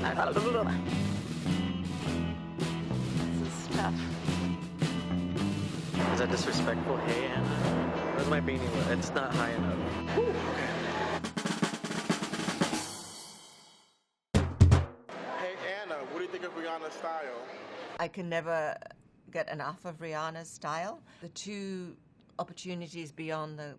This is tough. Is that disrespectful? Hey, Anna. Where's my beanie? It's not high enough. Hey Anna, what do you think of Rihanna's style? I can never get enough of Rihanna's style. The two opportunities beyond the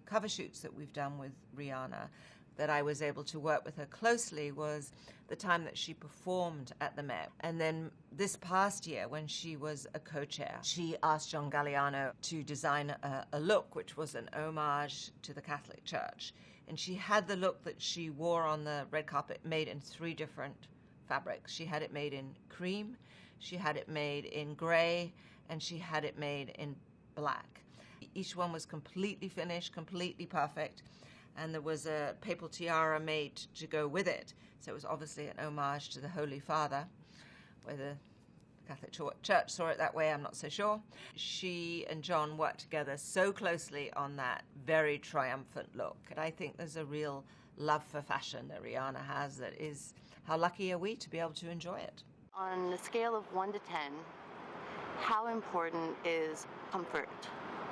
cover shoots that we've done with Rihanna that I was able to work with her closely was the time that she performed at the Met. And then this past year, when she was a co-chair, she asked John Galliano to design a look which was an homage to the Catholic Church. And she had the look that she wore on the red carpet made in 3 different fabrics. She had it made in cream, she had it made in gray, and she had it made in black. Each one was completely finished, completely perfect. And there was a papal tiara made to go with it. So it was obviously an homage to the Holy Father. Whether the Catholic Church saw it that way, I'm not so sure. She and John worked together so closely on that very triumphant look. And I think there's a real love for fashion that Rihanna has that is, how lucky are we to be able to enjoy it? On a scale of 1 to 10, how important is comfort,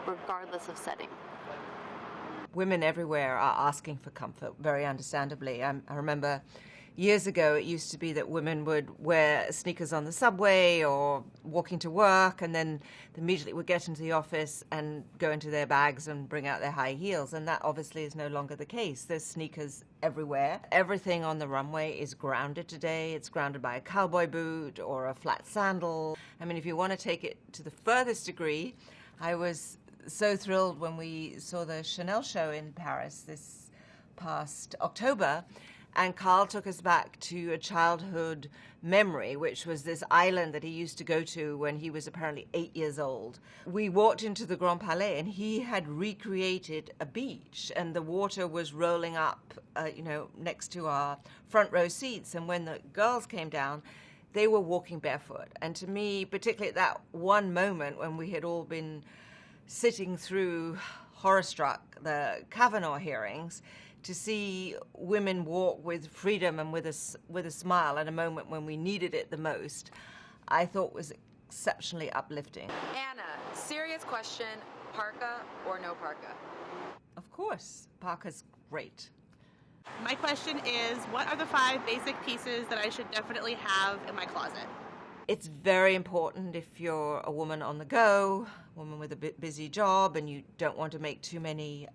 regardless of setting? Women everywhere are asking for comfort, very understandably. I remember years ago it used to be that women would wear sneakers on the subway or walking to work, and then immediately would get into the office and go into their bags and bring out their high heels. And that obviously is no longer the case. There's sneakers everywhere. Everything on the runway is grounded today. It's grounded by a cowboy boot or a flat sandal. I mean, if you want to take it to the furthest degree, I was so thrilled when we saw the Chanel show in Paris this past October, and Carl took us back to a childhood memory, which was this island that he used to go to when he was apparently 8 years old. We walked into the Grand Palais, and he had recreated a beach, and the water was rolling up, next to our front row seats. And when the girls came down, they were walking barefoot. And to me, particularly at that one moment when we had all been sitting through, horror-struck, the Kavanaugh hearings, to see women walk with freedom and with a smile at a moment when we needed it the most, I thought was exceptionally uplifting. Anna, serious question, parka or no parka? Of course, parka's great. My question is, what are the 5 basic pieces that I should definitely have in my closet? It's very important if you're a woman on the go, a woman with a busy job, and you don't want to make too many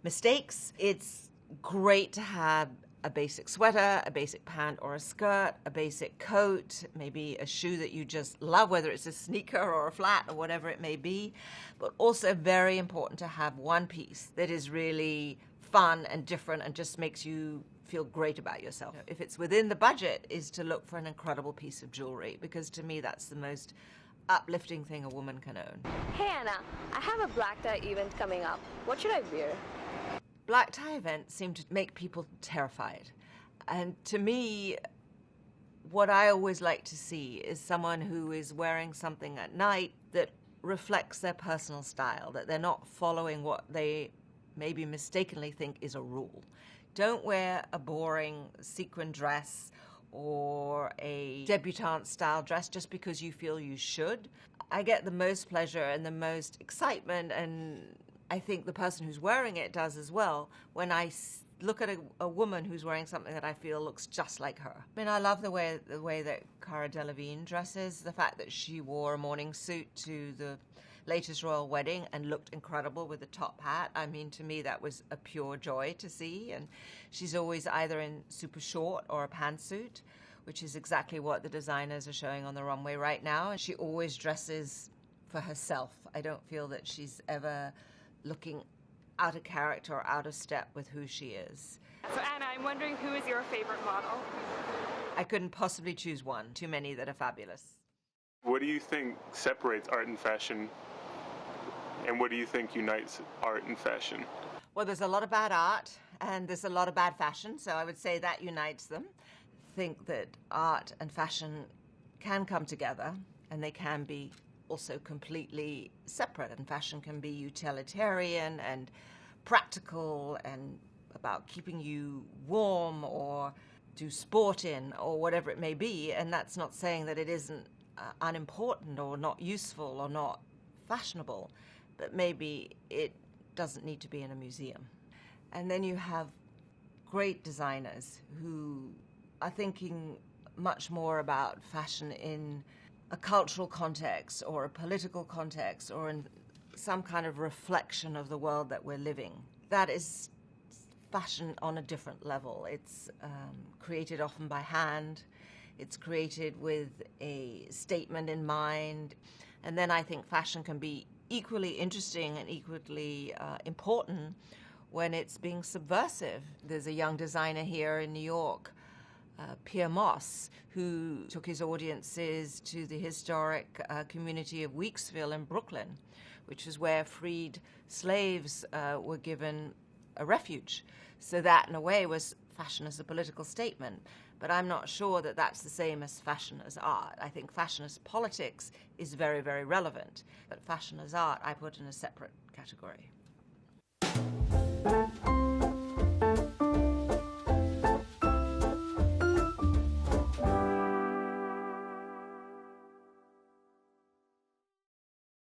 mistakes. It's great to have a basic sweater, a basic pant or a skirt, a basic coat, maybe a shoe that you just love, whether it's a sneaker or a flat or whatever it may be. But also very important to have one piece that is really fun and different and just makes you feel great about yourself. If it's within the budget, is to look for an incredible piece of jewelry, because to me that's the most uplifting thing a woman can own. Hey Anna, I have a black tie event coming up. What should I wear? Black tie events seem to make people terrified. And to me, what I always like to see is someone who is wearing something at night that reflects their personal style, that they're not following what they maybe mistakenly think is a rule. Don't wear a boring sequin dress or a debutante-style dress just because you feel you should. I get the most pleasure and the most excitement, and I think the person who's wearing it does as well, when I look at a woman who's wearing something that I feel looks just like her. I mean, I love the way that Cara Delevingne dresses, the fact that she wore a morning suit to the latest royal wedding and looked incredible with a top hat. I mean, to me, that was a pure joy to see. And she's always either in super short or a pantsuit, which is exactly what the designers are showing on the runway right now. And she always dresses for herself. I don't feel that she's ever looking out of character or out of step with who she is. So Anna, I'm wondering, who is your favorite model? I couldn't possibly choose one. Too many that are fabulous. What do you think separates art and fashion? And what do you think unites art and fashion? Well, there's a lot of bad art and there's a lot of bad fashion, so I would say that unites them. I think that art and fashion can come together, and they can be also completely separate, and fashion can be utilitarian and practical and about keeping you warm or do sport in or whatever it may be. And that's not saying that it isn't unimportant or not useful or not fashionable, but maybe it doesn't need to be in a museum. And then you have great designers who are thinking much more about fashion in a cultural context or a political context or in some kind of reflection of the world that we're living. That is fashion on a different level. It's created often by hand. It's created with a statement in mind. And then I think fashion can be equally interesting and equally important when it's being subversive. There's a young designer here in New York, Pierre Moss, who took his audiences to the historic community of Weeksville in Brooklyn, which is where freed slaves were given a refuge. So that, in a way, was fashion as a political statement. But I'm not sure that that's the same as fashion as art. I think fashion as politics is very, very relevant. But fashion as art, I put in a separate category.